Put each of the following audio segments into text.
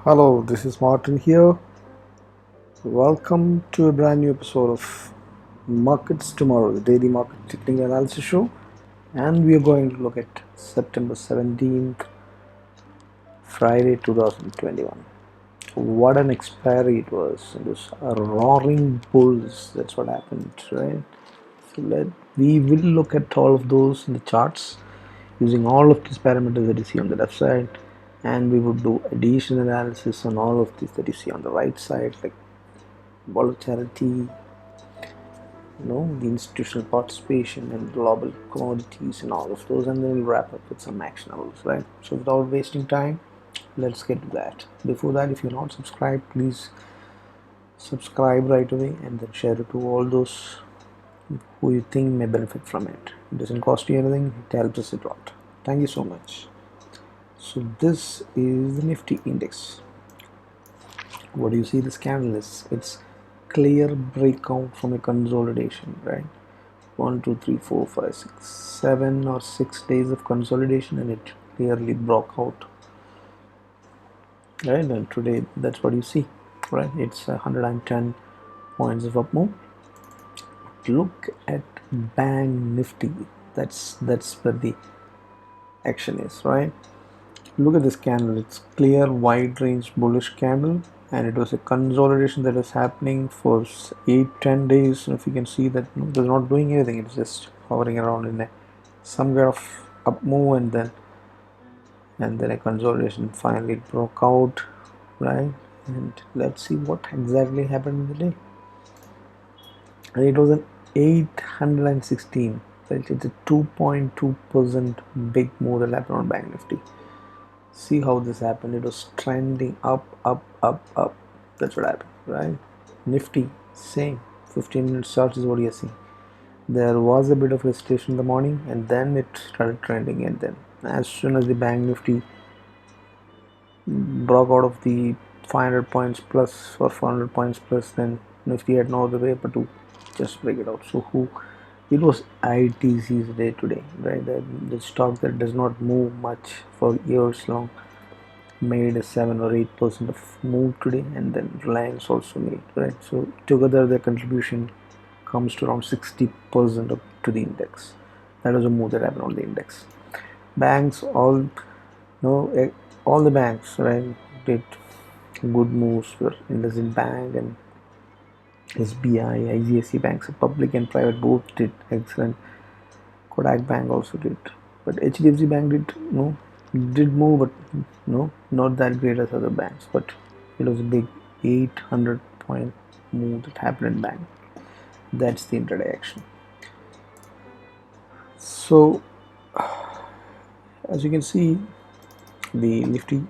Hello, this is Martin here. Welcome to a brand new episode of Markets Tomorrow, the daily market technical analysis show. And we are going to look at September 17th, Friday 2021. What an expiry it was. It was a roaring bulls. That's what happened, right? So we will look at all of those in the charts using all of these parameters that you see on the left side, and we would do additional analysis on all of these that you see on the right side, like volatility, the institutional participation and global commodities and all of those, and then we'll wrap up with some actionables, right? So without wasting time, let's get to that. Before that, if you're not subscribed, please subscribe right away and then share it to all those who you think may benefit from it. It doesn't cost you anything, it helps us a lot. Thank you so much. So this is the Nifty index. What do you see? This candle is, it's clear breakout from a consolidation, right? 1 2 3 4 5 6 7 or 6 days of consolidation, and it clearly broke out, right? And today that's what you see, right? It's 110 points of up move. Look at BANKNIFTY. That's where the action is, right? Look at this candle. It's clear wide range bullish candle, and it was a consolidation that is happening for 8-10 days. And if you can see that, it's not doing anything, it's just hovering around in some kind of up move, and then a consolidation finally broke out, right? And let's see what exactly happened in the day. And it was an 816, right? It's a 2.2% big move that happened on Bank Nifty. See how this happened. It was trending up. That's what happened, right? Nifty, same. 15-minute charts is what you see. There was a bit of hesitation in the morning, and then it started trending, and then as soon as the Bank Nifty broke out of the 500 points plus or 400 points plus, then Nifty had no other way but to just break it out. So it was ITC's day today, right? The stock that does not move much for years long made a 7 or 8% of move today, and then Reliance also made, right? So together their contribution comes to around 60% to the index. That was a move that happened on the index. Banks, all the banks, right, did good moves. For IndusInd Bank and SBI, ICICI banks, public and private both did excellent. Kodak Bank also did, but HDFC Bank did move, but not that great as other banks. But it was a big 800 point move that happened in bank. That's the intraday action. So as you can see, the Nifty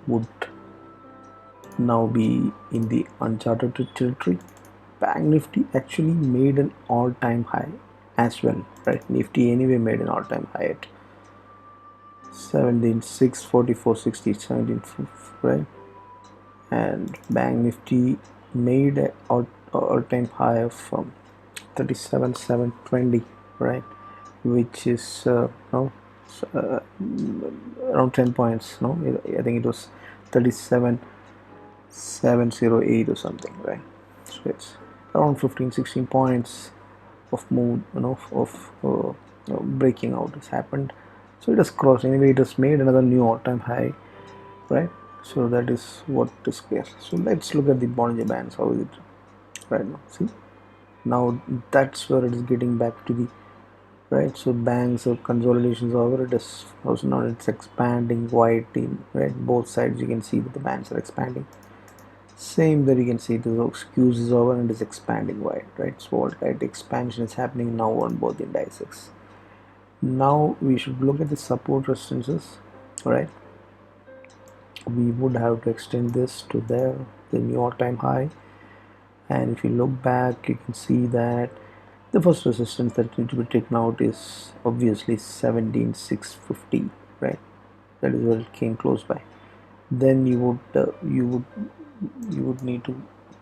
would now be in the uncharted territory. Bank Nifty actually made an all-time high as well, right? Nifty anyway made an all-time high at 17,644.60, 17, right? And Bank Nifty made an all-time high of 37,720, right? Which is around 10 points. No, I think it was 37,708 or something, right? So it's around 15-16 points of move, of breaking out has happened. So it has crossed. Anyway, it has made another new all-time high, right? So that is what is clear. So let's look at the Bollinger Bands. How is it right now? See, now that's where it is getting back to the right. So banks or consolidations over, it is also now it's expanding widely, right? Both sides you can see that the bands are expanding. Same that you can see the skews is over and is expanding wide, right? So volatile expansion is happening now on both indices. Now we should look at the support resistances, right? We would have to extend this to the new all-time high, and if you look back, you can see that the first resistance that needs to be taken out is obviously 17,650, right? That is where it came close by. Then you would need to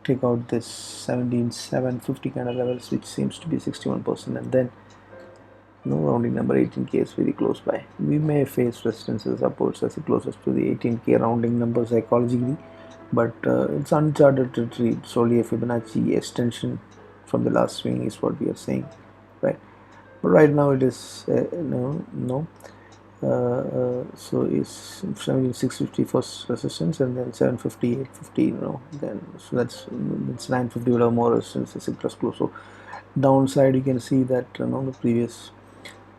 take out this 17,750 kind of levels, which seems to be 61%, and then rounding number 18k is very close by. We may face resistances upwards as it closes to the 18k rounding number psychologically, but it's uncharted territory. It's only a Fibonacci extension from the last swing is what we are saying, right? But right now it is no. So it's 17650 first resistance, and then 750, 850, then so that's 950 will have more resistance as it plus close. So downside you can see that the previous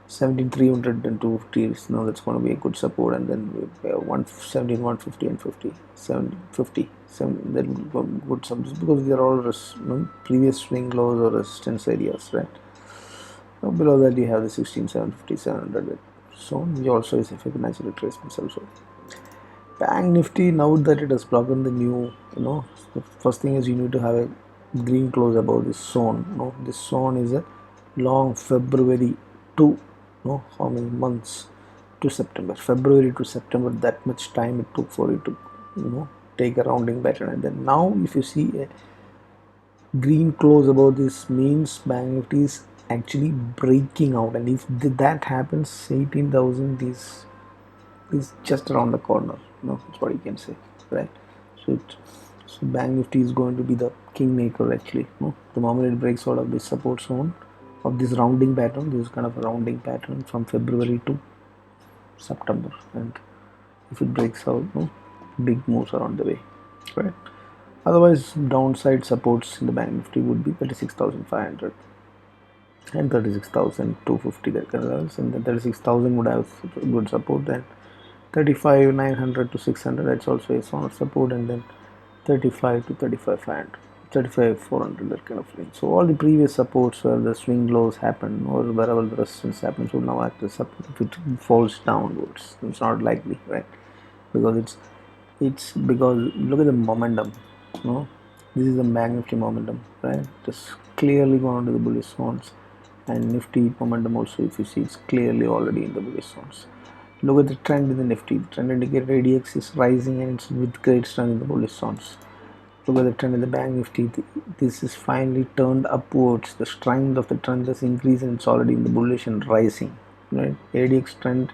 17300 and 250 is now that's going to be a good support, and then 117 150 and 50 750 7 that will go good support because they are all previous swing lows or resistance areas, right? Now below that you have the 16 750 700, so we also is a Fibonacci retracements also. Bank Nifty, now that it has broken the new, the first thing is you need to have a green close above this zone. This zone is a long February to, how many months to September? February to September, that much time it took for it to, take a rounding pattern. And then now if you see a green close above this means Bank Nifty is actually breaking out, and if that happens, 18,000 is just around the corner. That's what you can say, right? So Bank Nifty is going to be the kingmaker actually. The moment it breaks out of this support zone of this rounding pattern, this is kind of a rounding pattern from February to September, and if it breaks out, big moves are on the way, right? Otherwise, downside supports in the Bank Nifty would be 36,500 and 36,250 that kind of levels, and then 36,000 would have good support. Then 35,900 to 600, that's also a zone of support, and then 35 to 35,500, 35,400, that kind of thing. So all the previous supports where the swing lows happen or wherever the resistance happens would now act as support. If it falls downwards, it's not likely, right? Because it's because look at the momentum. This is the Bank Nifty momentum, right? It's clearly gone to the bullish zones, and Nifty momentum also, if you see, it's clearly already in the bullish zones. Look at the trend in the Nifty. The trend indicator ADX is rising and it's with great strength in the bullish zones. Look at the trend in the Bank Nifty. This is finally turned upwards. The strength of the trend has increased and it's already in the bullish and rising. Right? ADX trend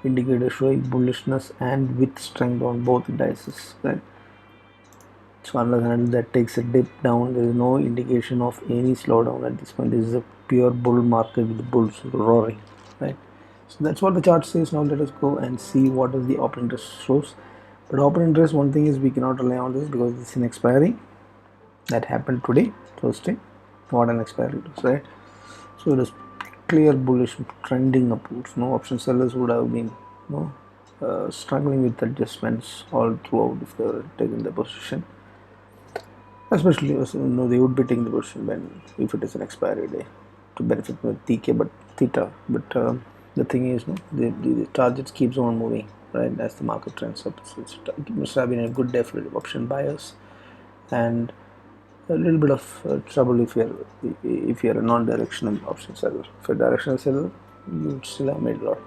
indicator showing bullishness and with strength on both indices. Right? So unless that takes a dip down, there is no indication of any slowdown at this point. This is a pure bull market with the bulls roaring. Right? So that's what the chart says. Now let us go and see what does the open interest shows. But open interest, one thing is we cannot rely on this because it's an expiry that happened today, Thursday. What an expiry it is, right? So it is clear bullish trending upwards. No option sellers would have been struggling with adjustments all throughout if they were taking the position. Especially, they would be taking the position if it is an expiry day to benefit with TK, but theta. But the thing is, the targets keeps on moving, right, as the market trends up. So it must have been a good day for the option buyers, and a little bit of trouble if you're a non-directional option seller. If you're a directional seller, you still have made a lot.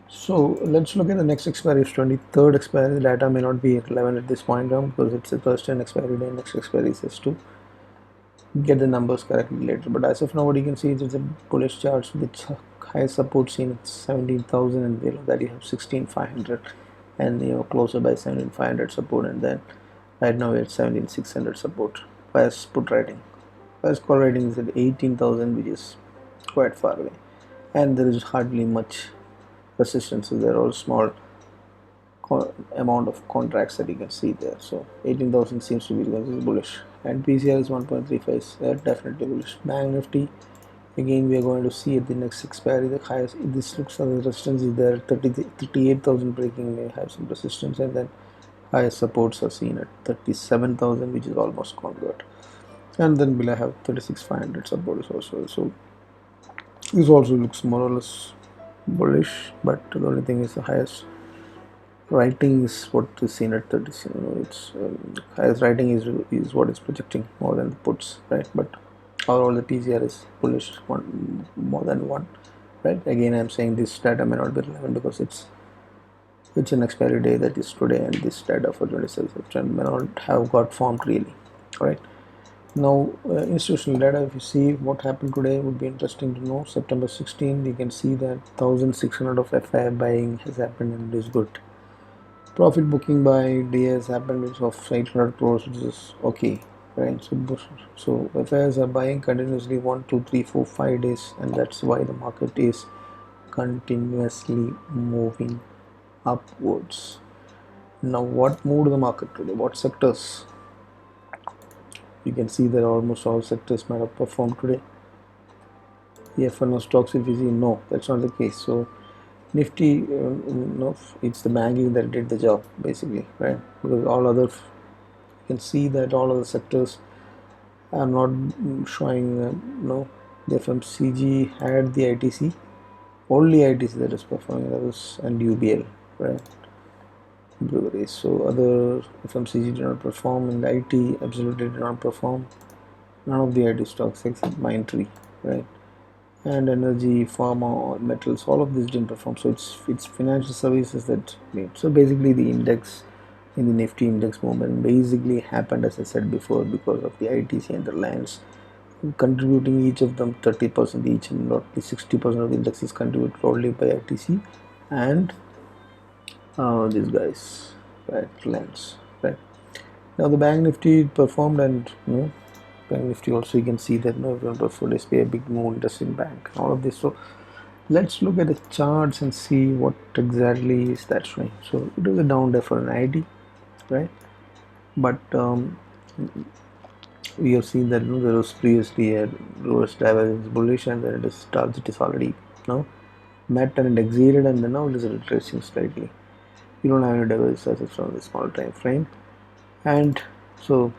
So let's look at the next expiry. It's 23rd expiry. The data may not be relevant at this point down because it's a Thursday expiry day. Next expiry is to get the numbers correctly later. But as of now, what you can see is it's a bullish charts with high support seen at 17,000, and below that you have 16,500, and closer by 17,500 support, and then right now we're at 17,600 support. Fyers put rating. Fyers call rating is at 18,000, which is quite far away, and there is hardly much resistance. So they're all small amount of contracts that you can see there. So 18,000 seems to be bullish, and PCL is 1.35. They're definitely bullish. Bank Nifty, again we are going to see at the next expiry the highest. This looks like the resistance is there. 38,000 breaking may have some resistance, and then highest supports are seen at 37,000, which is almost convert, and then below I have 36,500 support is also. So this also looks more or less bullish, but the only thing is the highest writing is what is seen at 30. It's highest writing is what is projecting more than the puts, right? But overall the PCR is bullish, more than one, right? Again, I'm saying this data may not be relevant because it's an expiry day that is today, and this data for 27th September may not have got formed really, right? Now, institutional data, if you see what happened today, would be interesting to know. September 16th, you can see that 1600 of FI buying has happened, and it is good. Profit booking by day has happened, which of 800 crores, which is okay, right? So FIs are buying continuously 1, 2, 3, 4, 5 days, and that's why the market is continuously moving upwards. Now, what moved the market today? What sectors? You can see that almost all sectors might have performed today. FNO stocks, if you see, no, that's not the case. So Nifty, no, it's the banking that did the job basically, right? Because all other, you can see that all other sectors are not showing. No, the FMCG had the ITC, only ITC that is performing, others and UBL, right? Breweries. So other FMCG did not perform, and IT absolutely did not perform. None of the IT stocks except Mindtree, right? And energy, pharma, metals, all of this didn't perform. So it's financial services that made. So basically, the index in the Nifty index movement basically happened, as I said before, because of the ITC and the lands contributing each of them 30% each, and roughly 60% of the index is contributed only by ITC and these guys, right? Lands, right? Now the Bank Nifty performed, and Bank Nifty also you can see that everyone portfolio is a big move interest in bank, all of this. So let's look at the charts and see what exactly is that showing. So it was a down day for an ID, right? But we have seen that there was previously a reverse divergence bullish, and then it is already met and it exceeded, and then now it is retracing slightly. You don't have any divergence from the small time frame, and so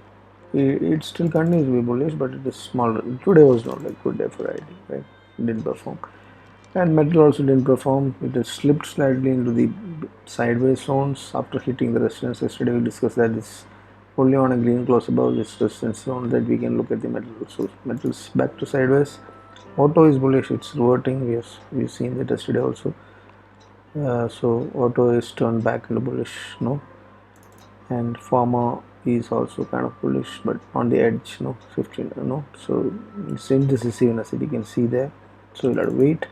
it still continues to be bullish, but it is smaller. Today was not a good day for ID, right? It didn't perform. And metal also didn't perform. It has slipped slightly into the sideways zones after hitting the resistance. Yesterday we discussed that it's only on a green close above this resistance zone that we can look at the metal. So metal's back to sideways. Auto is bullish. It's reverting. We've seen that yesterday also. So auto is turned back into bullish, and pharma is also kind of bullish, but on the edge, 15, so it's indecisive, as you can see there. So you'll have to wait.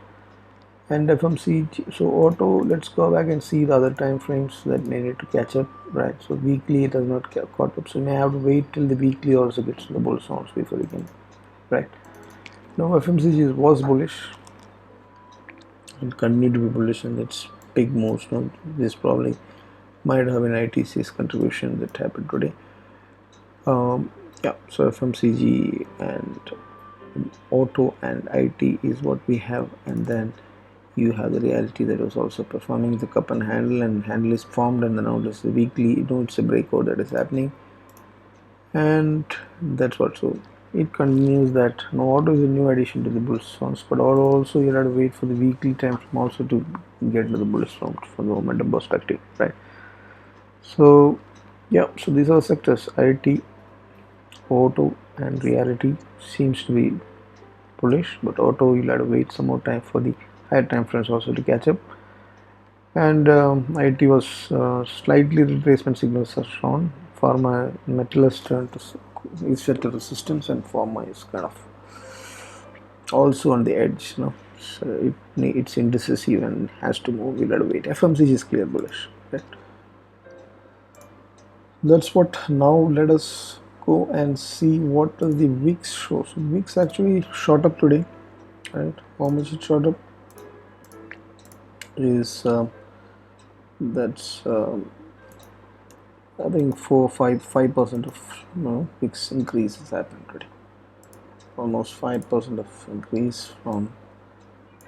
And FMCG, so auto, let's go back and see the other time frames that may need to catch up, right? So weekly it has not caught up, so you may have to wait till the weekly also gets to the bull zones before you can, right? Now FMCG was bullish and continue to be bullish, and it's big moves. This probably might have an ITC's contribution that happened today. Yeah, so FMCG and auto and IT is what we have, and then you have the reality that was also performing the cup and handle is formed, and then now this weekly, it's a breakout that is happening, and that's what. So it continues that now auto is a new addition to the bull zones, but also you have to wait for the weekly time frame also to get to the bullish from the momentum perspective, right? So yeah, so these are sectors: IT, auto, and reality seems to be bullish, but auto you'll have to wait some more time for the higher time frames also to catch up. And IT was slightly retracement signals are shown. Pharma metal has turned to is set to resistance, and pharma is kind of also on the edge. So it's indecisive and has to move. We'll have to wait. FMCG is clear bullish. Right? That's what. Now let us go and see what does the VIX show. So VIX actually shot up today. Right? How much it shot up is that's I think 5% of VIX increase has happened today. Almost 5% of increase from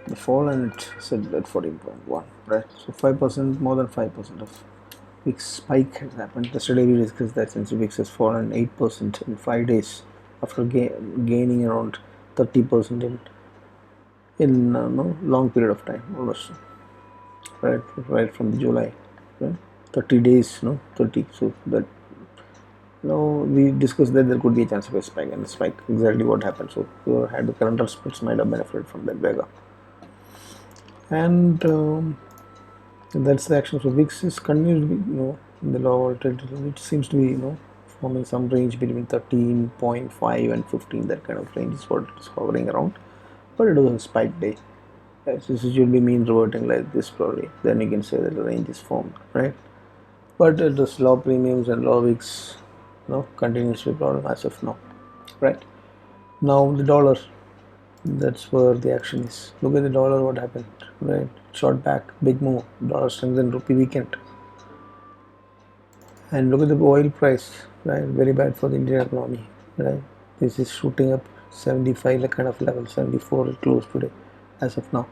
the fall, and it settled at 14.1. Right? So 5%, more than 5% of VIX spike has happened. Yesterday we discussed that since VIX has fallen 8% in 5 days after gaining around 30% in long period of time, almost right from July, right? 30 days, 30. So that we discussed that there could be a chance of a spike, and the spike exactly what happened. So whoever had the current splits might have benefited from that Vega, and that's the action. So VIX is continues to be in the low volatility. It seems to be forming some range between 13.5 and 15. That kind of range is what it's hovering around, but it was a spike day. Yes, this should be mean reverting like this probably. Then you can say that the range is formed, right? But the low premiums and low wicks, continues to be a problem as of now, right? Now the dollar, that's where the action is. Look at the dollar, what happened, right? Short back, big move, dollar strengthened, rupee weakened. And look at the oil price, right? Very bad for the Indian economy, right? This is shooting up 75 like kind of level, 74 it closed today as of now,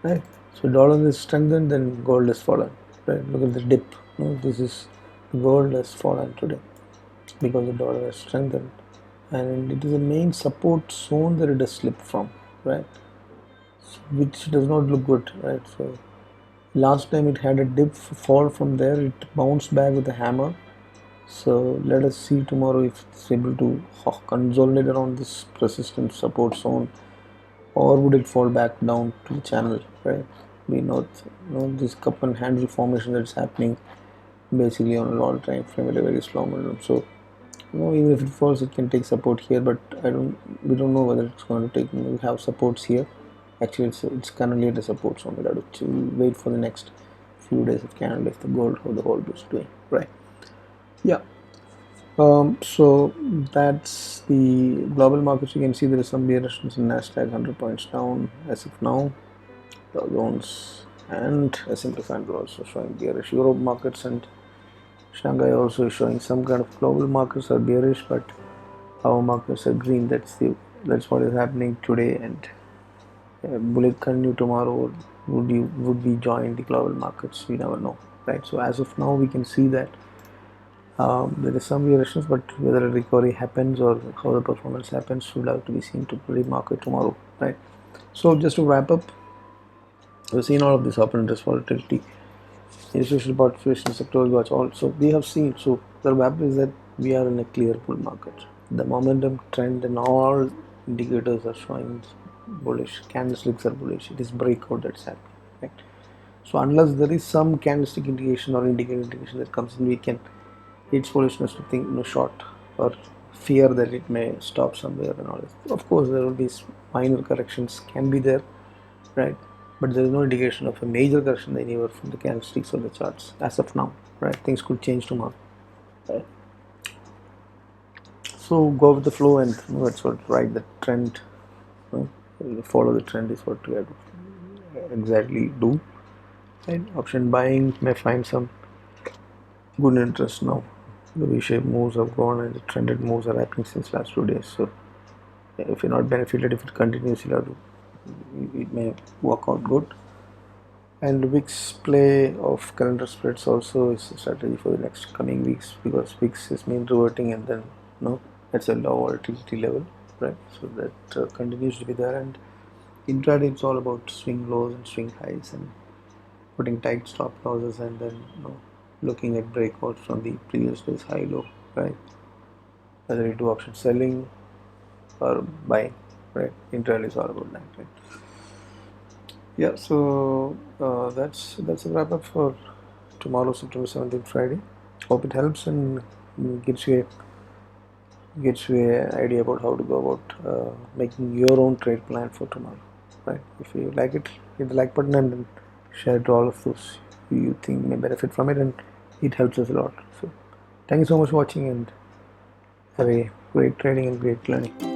right? So dollar is strengthened, then gold has fallen, right? Look at the dip. This is gold has fallen today because the dollar has strengthened, and it is a main support zone that it has slipped from, right? So, which does not look good, right? So last time it had a dip fall from there, it bounced back with a hammer. So let us see tomorrow if it's able to consolidate around this persistent support zone, or would it fall back down to the channel, right? We know, this cup and handle formation that's happening basically on a long time frame at a very slow momentum. So even if it falls, it can take support here, but we don't know whether it's going to take. We have supports here. Actually, it's currently at a support zone. We'll have to wait for the next few days of candle if the gold, how the gold is doing, right? Yeah. So that's the global markets. You can see there is some bearishness in Nasdaq, 100 points down as of now. Dow Jones and S&P 500 are also showing bearish. Europe markets and Shanghai also is showing some kind of. Global markets are bearish, but our markets are green. That's what is happening today. And will it continue tomorrow? Would we join the global markets? We never know, right? So as of now, we can see that there is some bearishness, but whether a recovery happens or how the performance happens will have to be seen to pre-market tomorrow, right? So just to wrap up, we've seen all of this open interest volatility, institutional participation, sectoral watch. Also, we have seen. So the wrap is that we are in a clear bull market. The momentum trend and all indicators are showing bullish. Candlesticks are bullish. It is breakout that's happening, right? So unless there is some candlestick indication or indicator indication that comes in, we can. It's foolishness to think short or fear that it may stop somewhere and all this. Of course, there will be minor corrections can be there, right? But there is no indication of a major correction anywhere from the candlesticks or the charts as of now, right? Things could change tomorrow, right? So go with the flow and that's what ride the trend. Follow the trend is what we have to exactly do. Right? Option buying may find some good interest now. The V-shaped moves have gone and the trended moves are happening since last 2 days. So if you're not benefited, if it continues, it may work out good. And VIX play of calendar spreads also is a strategy for the next coming weeks, because VIX is mean reverting and then that's a low volatility level, right? So that continues to be there. And intraday, it's all about swing lows and swing highs and putting tight stop losses and then looking at breakouts from the previous day's high low, right? Whether you do option selling or buying, right? Intraday is all about that, right? Yeah, so that's a wrap up for tomorrow, September 17th, Friday. Hope it helps and gives you an idea about how to go about making your own trade plan for tomorrow, right? If you like it, hit the like button and then share it to all of those who you think may benefit from it, and it helps us a lot. So thank you so much for watching and have a great trading and great learning.